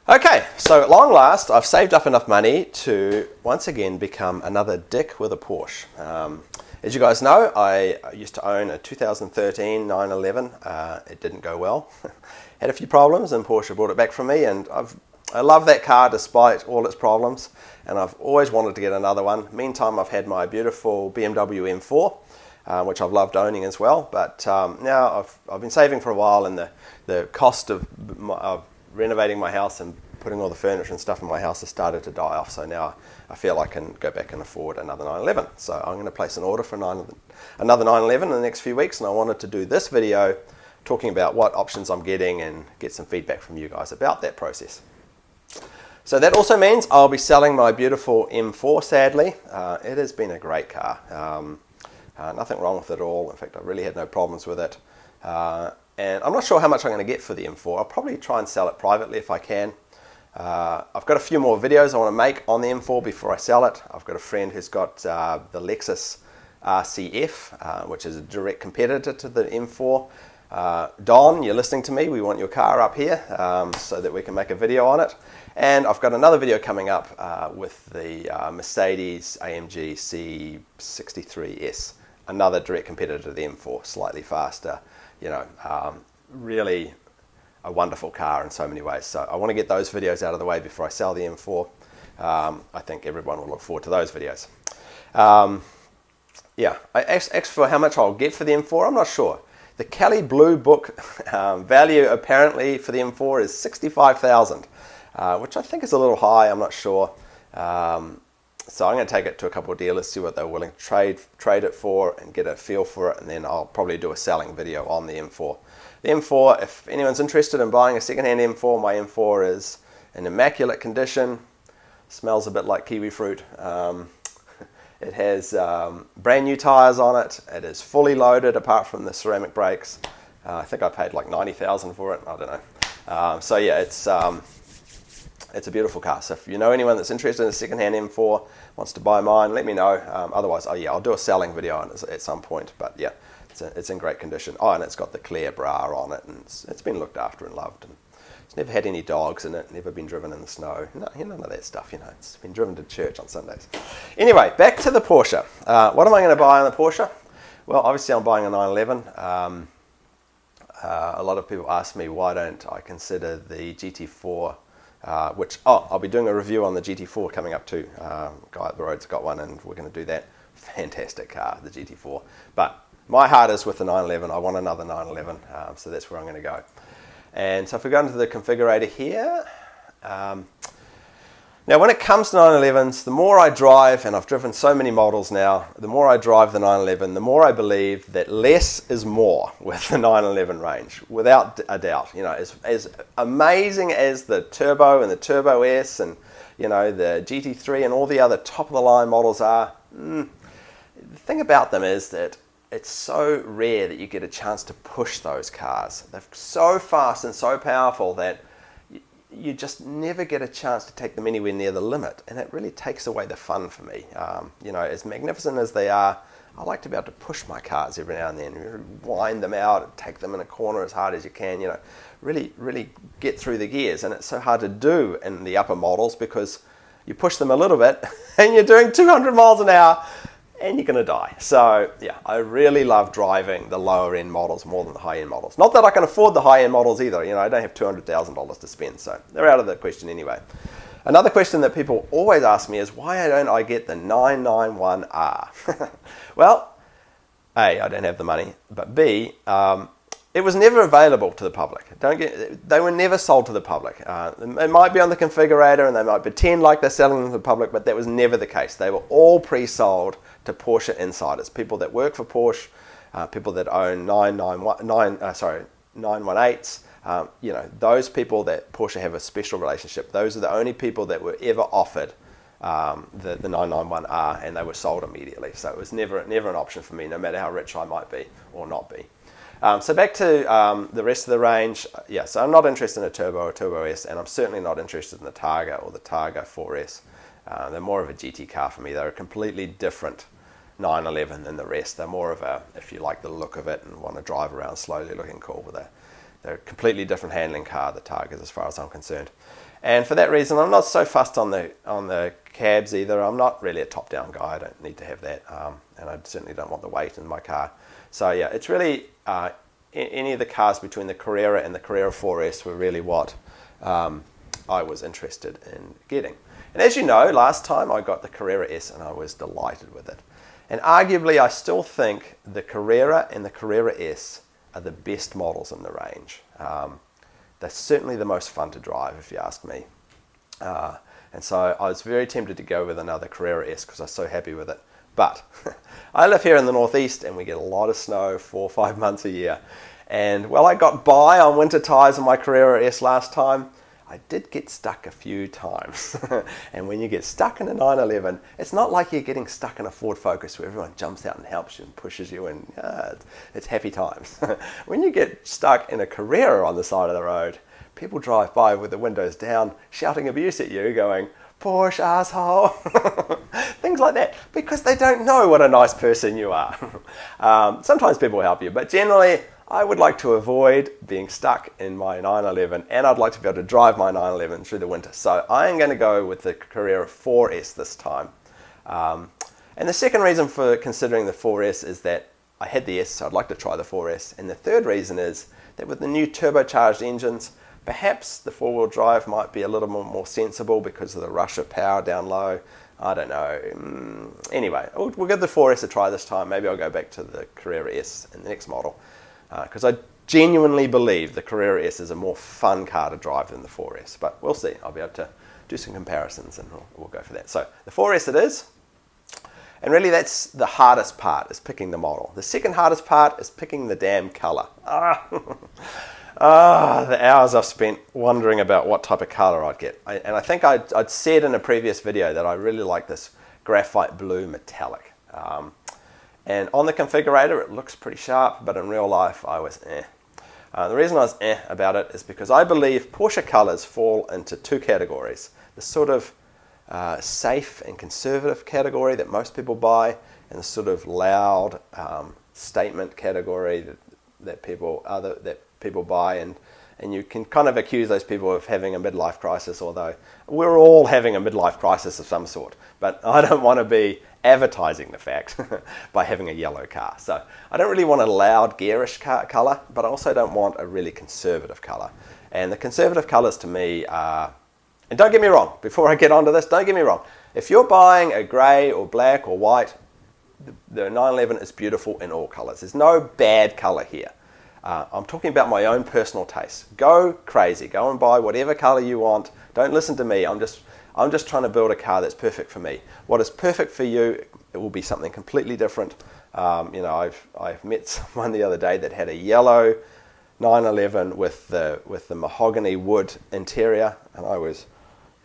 Okay, so at long last, I've saved up enough money to once again become another dick with a Porsche. As you guys know, I used to own a 2013 911. It didn't go well. Had a few problems, and Porsche brought it back for me, and I love that car despite all its problems, and I've always wanted to get another one. Meantime, I've had my beautiful BMW M4, which I've loved owning as well, but now I've been saving for a while, and the cost of renovating my house and putting all the furniture and stuff in my house has started to die off, so now I feel I can go back and afford another 911. So I'm going to place an order for another 911 in the next few weeks, and I wanted to do this video talking about what options I'm getting and get some feedback from you guys about that process. So that also means I'll be selling my beautiful M4, sadly. It has been a great car. Nothing wrong with it at all. In fact, I really had no problems with it. And I'm not sure how much I'm going to get for the M4. I'll probably try and sell it privately if I can. I've got a few more videos I want to make on the M4 before I sell it. I've got a friend who's got the Lexus RCF, which is a direct competitor to the M4. Don, you're listening to me, we want your car up here so that we can make a video on it. And I've got another video coming up with the Mercedes AMG C63S, another direct competitor to the M4, slightly faster. You know, really a wonderful car in so many ways. So I want to get those videos out of the way before I sell the M4. I think everyone will look forward to those videos. Yeah, I asked for how much I'll get for the M4. I'm not sure. The Kelly Blue Book value apparently for the M4 is $65,000, which I think is a little high. I'm not sure. So I'm going to take it to a couple of dealers, see what they're willing to trade it for, and get a feel for it, and then I'll probably do a selling video on the M4. The M4, if anyone's interested in buying a second-hand M4, my M4 is in immaculate condition. Smells a bit like kiwi fruit. It has brand new tires on it. It is fully loaded apart from the ceramic brakes. I think I paid like $90,000 for it. I don't know. So yeah, it's a beautiful car. So if you know anyone that's interested in a second-hand M4, wants to buy mine, let me know. Otherwise, oh yeah, I'll do a selling video on it at some point. But yeah, it's in great condition. Oh, and it's got the clear bra on it, and it's been looked after and loved. And it's never had any dogs in it, never been driven in the snow. No, none of that stuff, you know. It's been driven to church on Sundays. Anyway, back to the Porsche. What am I going to buy on the Porsche? Well, obviously I'm buying a 911. A lot of people ask me why don't I consider the GT4, which, I'll be doing a review on the GT4 coming up too. Guy at the road's got one, and we're going to do that. Fantastic car, the GT4. But my heart is with the 911. I want another 911, so that's where I'm going to go. And so if we go into the configurator here, now when it comes to 911s, the more I drive, and I've driven so many models now, the more I drive the 911, the more I believe that less is more with the 911 range, without a doubt. You know, as amazing as the Turbo and the Turbo S and, you know, the GT3 and all the other top-of-the-line models are, the thing about them is that it's so rare that you get a chance to push those cars. They're so fast and so powerful that you just never get a chance to take them anywhere near the limit, and it really takes away the fun for me. You know, as magnificent as they are, I like to be able to push my cars every now and then, wind them out, and take them in a corner as hard as you can, you know, really get through the gears. And it's so hard to do in the upper models because you push them a little bit and you're doing 200 miles an hour, and you're going to die. So yeah, I really love driving the lower end models more than the high end models. Not that I can afford the high end models either. You know, I don't have $200,000 to spend, so they're out of the question anyway. Another question that people always ask me is, why don't I get the 991R? Well, A, I don't have the money, but B, it was never available to the public. They were never sold to the public. It might be on the configurator, and they might pretend like they're selling them to the public, but that was never the case. They were all pre-sold to Porsche insiders, people that work for Porsche, people that own 918s. You know, those people that Porsche have a special relationship. Those are the only people that were ever offered the 991R, and they were sold immediately. So it was never an option for me, no matter how rich I might be or not be. So back to the rest of the range. Yeah, so I'm not interested in a Turbo or Turbo S, and I'm certainly not interested in the Targa or the Targa 4S. They're more of a GT car for me. They're a completely different 911 than the rest. They're more of a, if you like the look of it and want to drive around slowly looking cool, they're a completely different handling car, the Targas, as far as I'm concerned. And for that reason, I'm not so fussed on the cabs either. I'm not really a top-down guy. I don't need to have that, and I certainly don't want the weight in my car. So yeah, it's really any of the cars between the Carrera and the Carrera 4S were really what I was interested in getting. And as you know, last time I got the Carrera S and I was delighted with it. And arguably, I still think the Carrera and the Carrera S are the best models in the range. They're certainly the most fun to drive, if you ask me. And so I was very tempted to go with another Carrera S because I was so happy with it. But I live here in the northeast and we get a lot of snow 4 or 5 months a year. And well, I got by on winter tyres on my Carrera S last time. I did get stuck a few times. And when you get stuck in a 911, it's not like you're getting stuck in a Ford Focus where everyone jumps out and helps you and pushes you, and it's happy times. When you get stuck in a Carrera on the side of the road, people drive by with the windows down, shouting abuse at you, going, "Porsche asshole," things like that, because they don't know what a nice person you are. Sometimes people help you, but generally I would like to avoid being stuck in my 911, and I'd like to be able to drive my 911 through the winter. So I am going to go with the Carrera 4S this time. And the second reason for considering the 4S is that I had the S, so I'd like to try the 4S. And the third reason is that with the new turbocharged engines, perhaps the four-wheel drive might be a little more sensible because of the rush of power down low. I don't know. Anyway, we'll give the 4S a try this time. Maybe I'll go back to the Carrera S in the next model, because I genuinely believe the Carrera S is a more fun car to drive than the 4S. But we'll see. I'll be able to do some comparisons and we'll go for that. So the 4S it is. And really that's the hardest part, is picking the model. The second hardest part is picking the damn colour. The hours I've spent wondering about what type of colour I'd get. And I think I'd said in a previous video that I really like this graphite blue metallic. And on the configurator it looks pretty sharp, but in real life I was eh. The reason I was eh about it is because I believe Porsche colours fall into two categories. The sort of safe and conservative category that most people buy, and the sort of loud statement category that people buy, and you can kind of accuse those people of having a midlife crisis, although we're all having a midlife crisis of some sort. But I don't want to be advertising the fact by having a yellow car. So I don't really want a loud, garish colour, but I also don't want a really conservative colour. And the conservative colours to me are, and don't get me wrong, before I get onto this, don't get me wrong. If you're buying a grey or black or white, the 911 is beautiful in all colours. There's no bad colour here. I'm talking about my own personal taste. Go crazy. Go and buy whatever colour you want. Don't listen to me. I'm just trying to build a car that's perfect for me. What is perfect for you, it will be something completely different. I've met someone the other day that had a yellow 911 with the mahogany wood interior, and I was,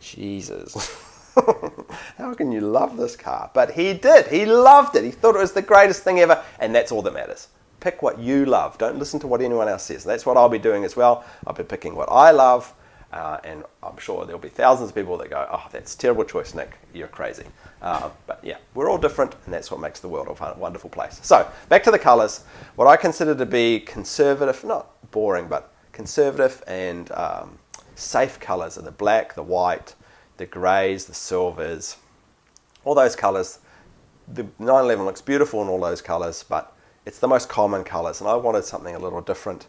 Jesus, how can you love this car? But he did. He loved it. He thought it was the greatest thing ever, and that's all that matters. Pick what you love. Don't listen to what anyone else says. That's what I'll be doing as well. I'll be picking what I love, and I'm sure there'll be thousands of people that go, "Oh, that's a terrible choice, Nick. You're crazy." But yeah, we're all different, and that's what makes the world a wonderful place. So back to the colours. What I consider to be conservative, not boring, but conservative and safe colours are the black, the white, the greys, the silvers, all those colours. The 911 looks beautiful in all those colours, but it's the most common colours, and I wanted something a little different.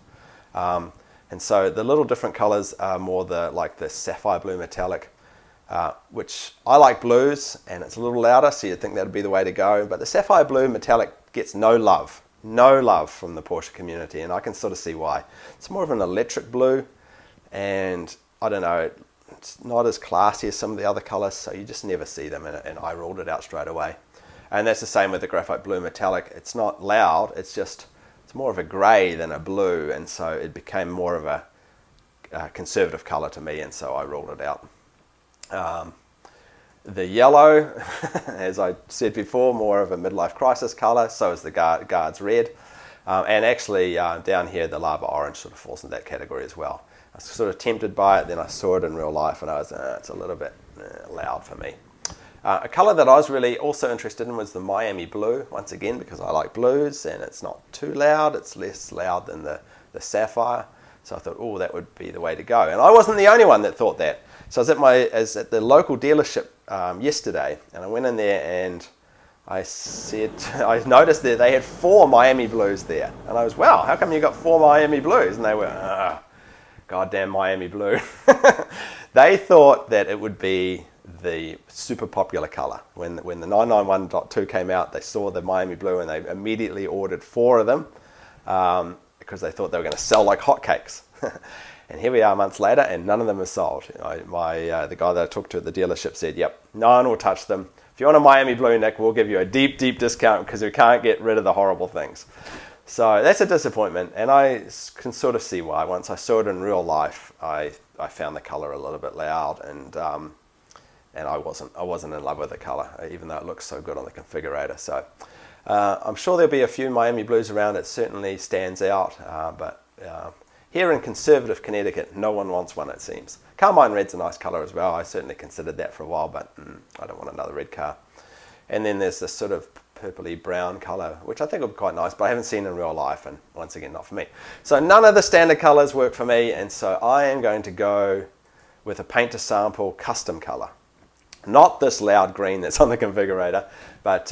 And so the little different colours are more like the sapphire blue metallic, which I like blues, and it's a little louder, so you'd think that'd be the way to go. But the sapphire blue metallic gets no love from the Porsche community, and I can sort of see why. It's more of an electric blue, and I don't know, it's not as classy as some of the other colours, so you just never see them, and I ruled it out straight away. And that's the same with the graphite blue metallic. It's not loud, it's more of a grey than a blue, and so it became more of a conservative colour to me, and so I ruled it out. The yellow, as I said before, more of a midlife crisis colour, so is the Guards red. And actually down here the lava orange sort of falls in that category as well. I was sort of tempted by it, then I saw it in real life and I was, it's a little bit loud for me. A colour that I was really also interested in was the Miami blue, once again because I like blues and it's not too loud, it's less loud than the sapphire. So I thought, oh, that would be the way to go. And I wasn't the only one that thought that. So I was at the local dealership yesterday, and I went in there and I noticed that they had 4 Miami Blues there. And I was, wow, how come you got 4 Miami Blues? And they were, goddamn Miami Blue. They thought that it would be the super popular color. When the 991.2 came out, they saw the Miami Blue and they immediately ordered 4 of them because they thought they were going to sell like hotcakes. And here we are months later, and none of them are sold. The guy that I talked to at the dealership said, yep, no one will touch them. If you want a Miami Blue, Nick, we'll give you a deep, deep discount because we can't get rid of the horrible things. So that's a disappointment, and I can sort of see why. Once I saw it in real life, I found the color a little bit loud, and I wasn't in love with the color, even though it looks so good on the configurator. So I'm sure there'll be a few Miami Blues around. It certainly stands out, but here in conservative Connecticut, no one wants one, it seems. Carmine red's a nice color as well. I certainly considered that for a while, but I don't want another red car. And then there's this sort of purpley brown color, which I think would be quite nice, but I haven't seen in real life, and once again, not for me. So none of the standard colors work for me, and so I am going to go with a paint to sample custom color. Not this loud green that's on the configurator, but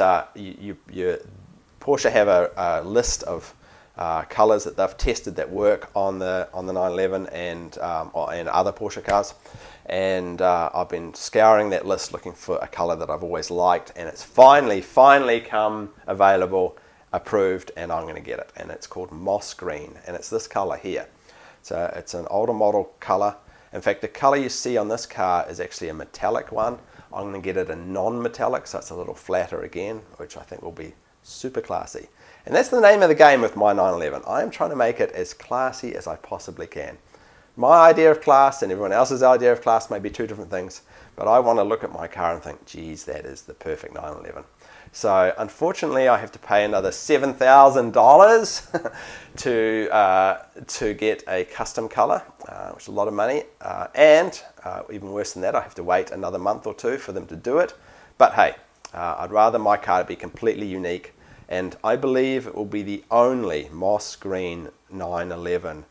Porsche have a list of colors that they've tested that work on the 911 and other Porsche cars. And I've been scouring that list looking for a color that I've always liked, and it's finally come available, approved, and I'm going to get it. And it's called moss green, and it's this color here. So it's an older model color. In fact, the color you see on this car is actually a metallic one. I'm going to get it a non-metallic, so it's a little flatter again, which I think will be super classy. And that's the name of the game with my 911. I am trying to make it as classy as I possibly can. My idea of class and everyone else's idea of class may be 2 different things, but I want to look at my car and think, geez, that is the perfect 911. So unfortunately, I have to pay another $7,000 to get a custom color, which is a lot of money. And even worse than that, I have to wait another month or 2 for them to do it. But hey, I'd rather my car be completely unique. And I believe it will be the only moss green 911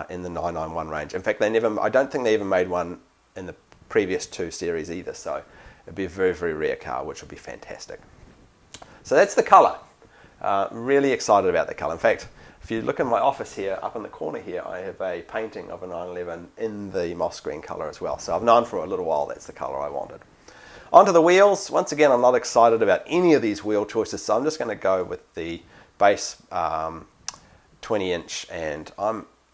in the 991 range. In fact, I don't think they even made one in the previous 2 series either. So it'd be a very, very rare car, which would be fantastic. So that's the color. Really excited about the color. In fact, if you look in my office here, up in the corner here, I have a painting of a 911 in the moss green color as well. So I've known for a little while that's the color I wanted. Onto the wheels. Once again, I'm not excited about any of these wheel choices, so I'm just going to go with the base 20-inch, and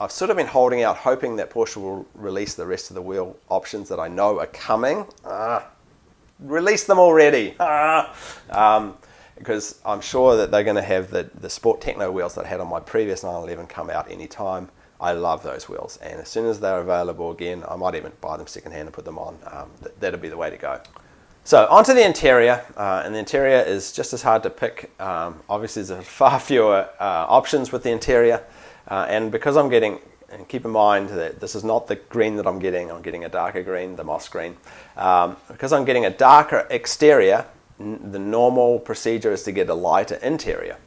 I've sort of been holding out, hoping that Porsche will release the rest of the wheel options that I know are coming. Release them already. Because I'm sure that they're going to have the Sport Techno wheels that I had on my previous 911 come out anytime. I love those wheels, and as soon as they're available again, I might even buy them secondhand and put them on. That'll be the way to go. So onto the interior, and the interior is just as hard to pick. Obviously, there's far fewer options with the interior, and because I'm getting, and keep in mind that this is not the green that I'm getting a darker green, the moss green. Because I'm getting a darker exterior, the normal procedure is to get a lighter interior.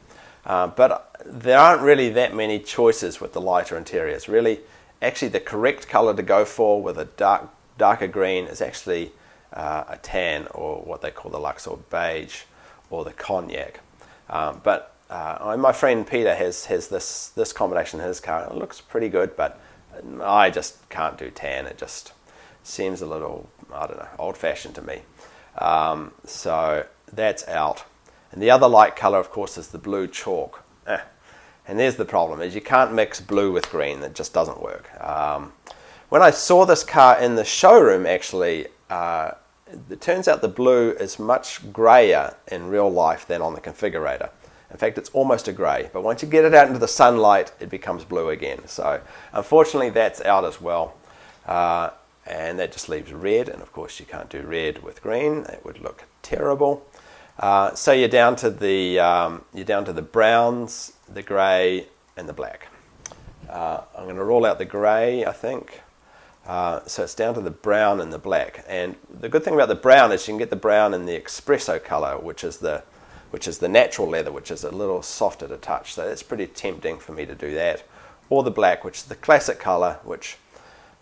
But there aren't really that many choices with the lighter interiors. Really, actually the correct color to go for with a darker green is actually a tan, or what they call the Luxor beige, or the cognac. But my friend Peter has this combination in his car. It looks pretty good, but I just can't do tan. It just seems a little, I don't know, old-fashioned to me. So that's out. And the other light color, of course, is the blue chalk. And there's the problem, is you can't mix blue with green. It just doesn't work. When I saw this car in the showroom, actually, it turns out the blue is much grayer in real life than on the configurator. In fact, it's almost a grey, but once you get it out into the sunlight, it becomes blue again. So unfortunately, that's out as well. And that just leaves red, and of course you can't do red with green. It would look terrible. So you're down to the browns, the grey, and the black. I'm going to rule out the grey, I think. So it's down to the brown and the black. And the good thing about the brown is you can get the brown in the espresso color, which is the natural leather, which is a little softer to touch. So it's pretty tempting for me to do that. or the black, which is the classic color, which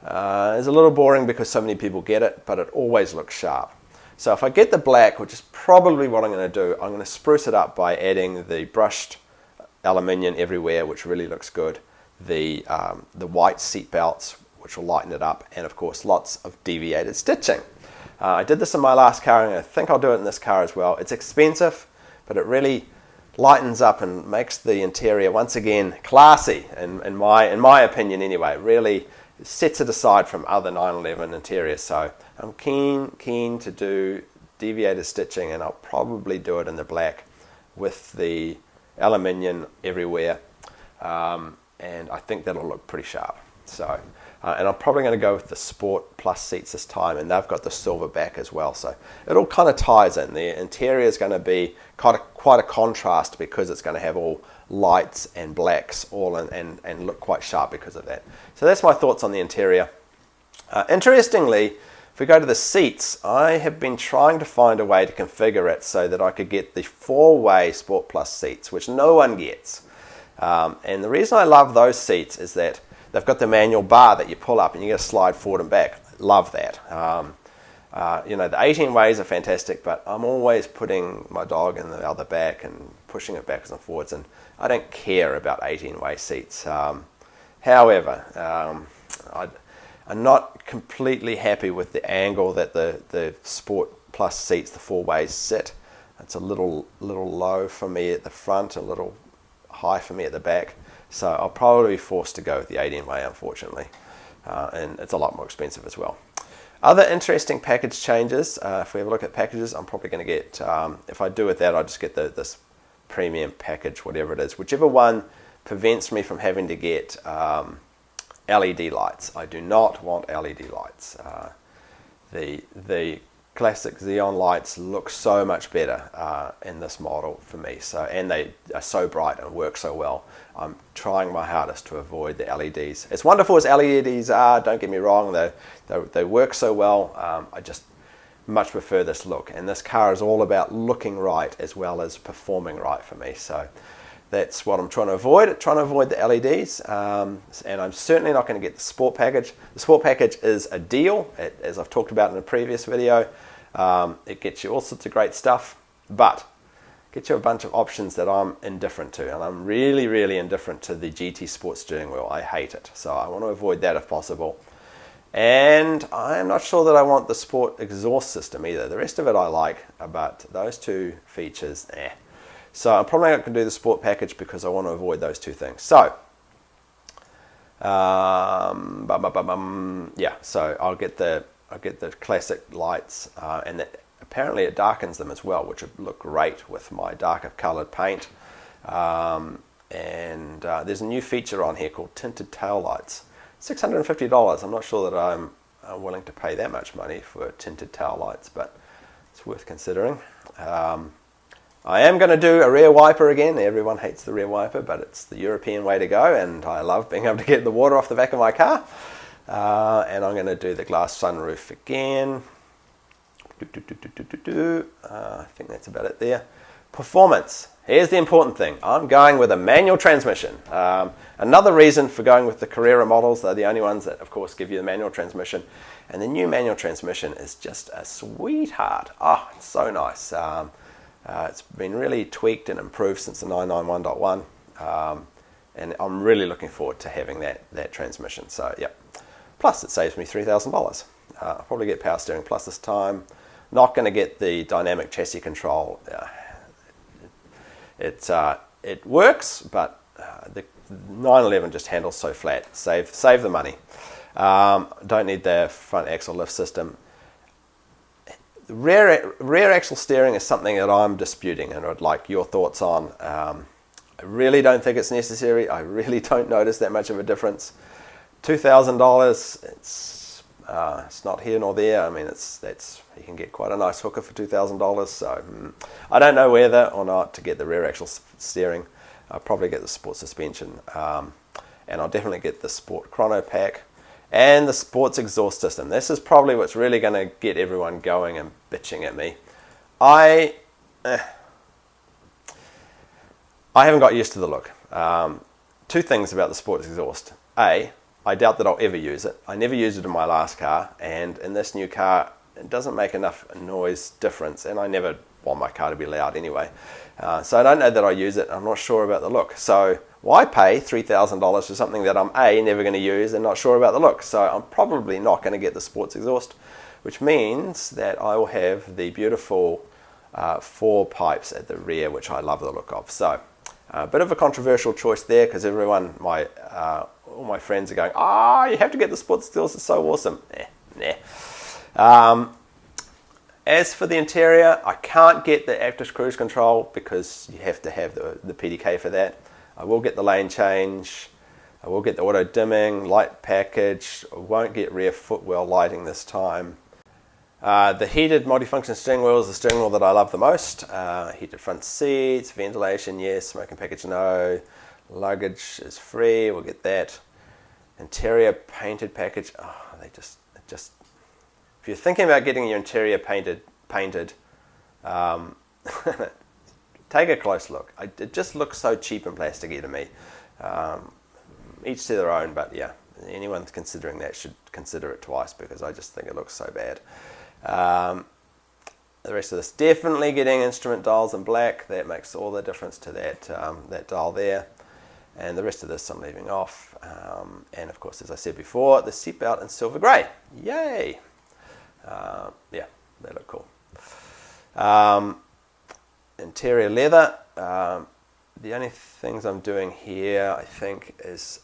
is a little boring because so many people get it, but it always looks sharp. So if I get the black, which is probably what I'm going to do, I'm going to spruce it up by adding the brushed aluminium everywhere, which really looks good, the white seat belts, which will lighten it up, and of course lots of deviated stitching. I did this in my last car, and I think I'll do it in this car as well. It's expensive, but it really lightens up and makes the interior once again classy, in my opinion anyway. It really sets it aside from other 911 interiors. So I'm keen to do deviated stitching, and I'll probably do it in the black with the aluminium everywhere, and I think that'll look pretty sharp. So and I'm probably going to go with the Sport Plus seats this time, and they've got the silver back as well, so it all kind of ties in. The interior is going to be quite a contrast because it's going to have all lights and blacks all in, and look quite sharp because of that. So that's my thoughts on the interior. Interestingly, if we go to the seats, I have been trying to find a way to configure it so that I could get the 4-way Sport Plus seats, which no one gets. And the reason I love those seats is that they've got the manual bar that you pull up and you get to slide forward and back. Love that. You know, the 18 ways are fantastic, but I'm always putting my dog in the other back and pushing it backwards and forwards, and I don't care about 18-way seats. However, I'm not completely happy with the angle that the Sport Plus seats, the 4 ways, sit. It's a little low for me at the front, a little high for me at the back. So I'll probably be forced to go with the 18-way, unfortunately, and it's a lot more expensive as well. Other interesting package changes, if we have a look at packages, I'm probably going to get, if I do with that, I'll just get this premium package, whatever it is. Whichever one prevents me from having to get LED lights. I do not want LED lights. The classic Xeon lights look so much better in this model for me, and they are so bright and work so well. I'm trying my hardest to avoid the LEDs. As wonderful as LEDs are, don't get me wrong, they work so well. I just much prefer this look, and this car is all about looking right as well as performing right for me. So that's what I'm trying to avoid. The LEDs, and I'm certainly not going to get the Sport package. The Sport package is a deal, as I've talked about in a previous video. It gets you all sorts of great stuff, but gets you a bunch of options that I'm indifferent to, and I'm really indifferent to the GT Sport steering wheel. I hate it, so I want to avoid that if possible. And I'm not sure that I want the Sport exhaust system either. The rest of it I like, but those two features, eh. So I'm probably not going to do the Sport package because I want to avoid those two things. So, yeah, so I'll get the classic lights, and apparently it darkens them as well, which would look great with my darker coloured paint. And there's a new feature on here called tinted tail lights. $650. I'm not sure that I'm willing to pay that much money for tinted tail lights, but it's worth considering. I am going to do a rear wiper again. Everyone hates the rear wiper, but it's the European way to go, and I love being able to get the water off the back of my car. And I'm going to do the glass sunroof again. I think that's about it there. Performance. Here's the important thing. I'm going with a manual transmission. Another reason for going with the Carrera models, they're the only ones that, of course, give you the manual transmission. And the new manual transmission is just a sweetheart. Oh, it's so nice. It's been really tweaked and improved since the 991.1. And I'm really looking forward to having that transmission. So, yeah. Plus, it saves me $3,000. I'll probably get Power Steering Plus this time. Not going to get the dynamic chassis control. It works, but the 911 just handles so flat. Save the money. Don't need the front axle lift system. Rear axle steering is something that I'm disputing, and I'd like your thoughts on. I really don't think it's necessary. I really don't notice that much of a difference. $2,000. It's not here nor there. I mean, you can get quite a nice hooker for $2,000. So I don't know whether or not to get the rear axle steering. I'll probably get the Sport suspension, and I'll definitely get the Sport chrono pack and the Sports exhaust system. This is probably what's really going to get everyone going and bitching at me. I haven't got used to the look. two things about the sports exhaust. A, I doubt that I'll ever use it. I never used it in my last car, and in this new car, it doesn't make enough noise difference, and I never want my car to be loud anyway. So I don't know that I use it. I'm not sure about the look. So why pay $3,000 for something that I'm A, never going to use, and not sure about the look? So I'm probably not going to get the sports exhaust, which means that I will have the beautiful 4 pipes at the rear, which I love the look of. So a bit of a controversial choice there, because everyone, all my friends are going, you have to get the sports exhaust, it's so awesome. As for the interior, I can't get the active cruise control because you have to have the PDK for that. I will get the lane change. I will get the auto dimming, light package. I won't get rear footwell lighting this time. The heated multifunction steering wheel is the steering wheel that I love the most. Heated front seats, ventilation, yes. Smoking package, no. Luggage is free, we'll get that. Interior painted package, they just if you're thinking about getting your interior painted, take a close look. It just looks so cheap and plasticky to me. Each to their own, but yeah, anyone considering that should consider it twice, because I just think it looks so bad. The rest of this, definitely getting instrument dials in black. That makes all the difference to that dial there. And the rest of this I'm leaving off. And of course, as I said before, the seatbelt in silver grey. Yay! Yeah, they look cool. Interior leather. The only things I'm doing here, I think, is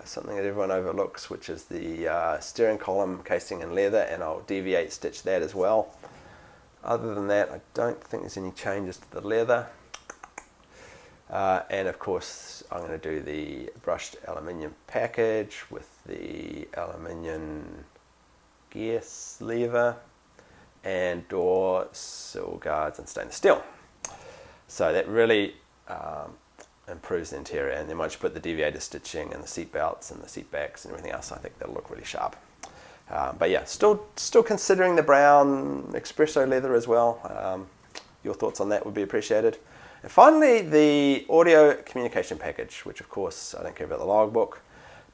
something that everyone overlooks, which is the steering column casing in leather, and I'll deviate stitch that as well. Other than that, I don't think there's any changes to the leather. And of course, I'm going to do the brushed aluminium package with the aluminium gear lever and door sill guards and stainless steel. So that really improves the interior. And then once you put the deviator stitching and the seat belts and the seat backs and everything else, I think that'll look really sharp. But yeah, still considering the brown espresso leather as well. Your thoughts on that would be appreciated. And finally, the audio communication package, which of course I don't care about the logbook.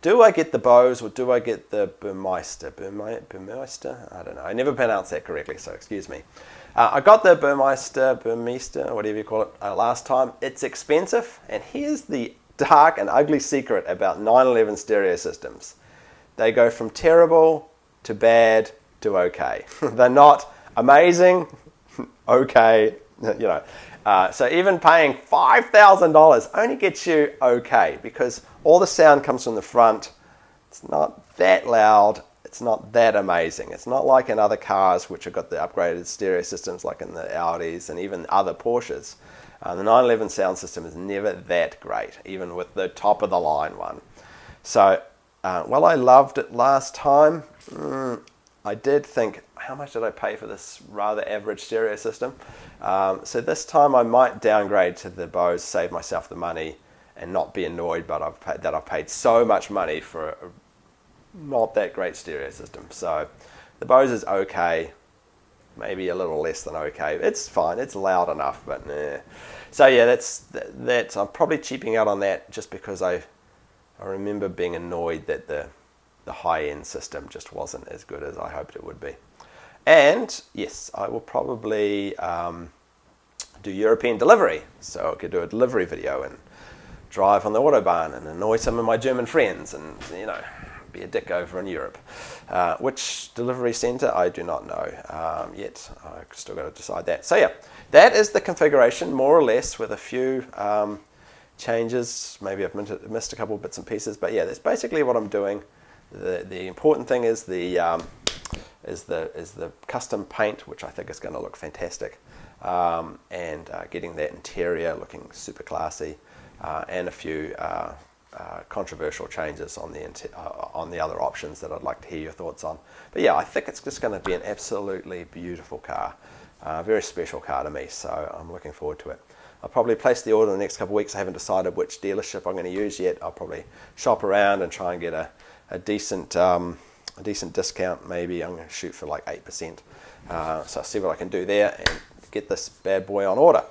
Do I get the Bose or do I get the Burmeister? Burmeister? I don't know. I never pronounced that correctly, so excuse me. I got the Burmeister, whatever you call it, last time. It's expensive, and here's the dark and ugly secret about 911 stereo systems. They go from terrible to bad to okay. They're not amazing, okay, you know. So even paying $5,000 only gets you okay, because all the sound comes from the front. It's not that loud. It's not that amazing. It's not like in other cars which have got the upgraded stereo systems like in the Audis and even other Porsches. The 911 sound system is never that great, even with the top of the line one. So while I loved it last time, I did think, how much did I pay for this rather average stereo system? So this time I might downgrade to the Bose, save myself the money, and not be annoyed that I've paid so much money for a not that great stereo system. So the Bose is okay, maybe a little less than okay. It's fine, it's loud enough, but nah. So yeah, that's I'm probably cheaping out on that just because I remember being annoyed that the high-end system just wasn't as good as I hoped it would be. And yes, I will probably do European delivery. So I could do a delivery video and drive on the Autobahn and annoy some of my German friends and, you know, be a dick over in Europe. Which delivery center, I do not know yet. I've still got to decide that. So yeah, that is the configuration, more or less, with a few changes. Maybe I've missed a couple of bits and pieces, but yeah, that's basically what I'm doing. The important thing is the custom paint, which I think is going to look fantastic, and getting that interior looking super classy, and a few controversial changes on the other options that I'd like to hear your thoughts on. But yeah, I think it's just going to be an absolutely beautiful car, very special car to me. So I'm looking forward to it. I'll probably place the order in the next couple of weeks. I haven't decided which dealership I'm going to use yet. I'll probably shop around and try and get a decent discount. Maybe I'm going to shoot for like 8%. So I'll see what I can do there and get this bad boy on order.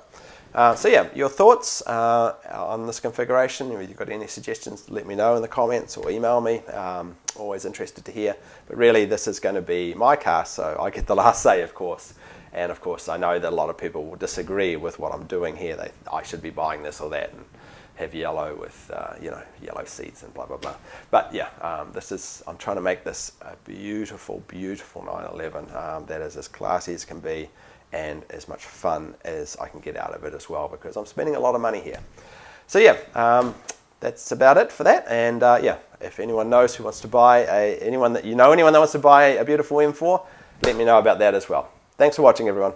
So yeah, your thoughts on this configuration. If you've got any suggestions, let me know in the comments or email me. Always interested to hear. But really, this is going to be my car, so I get the last say, of course. And of course, I know that a lot of people will disagree with what I'm doing here. I should be buying this or that and have yellow with yellow seats and blah blah blah. But yeah, I'm trying to make this a beautiful, beautiful 911 that is as classy as can be, and as much fun as I can get out of it as well, because I'm spending a lot of money here. So yeah, that's about it for that. And yeah, if anyone knows who wants to buy anyone that wants to buy a beautiful M4, let me know about that as well. Thanks for watching, everyone.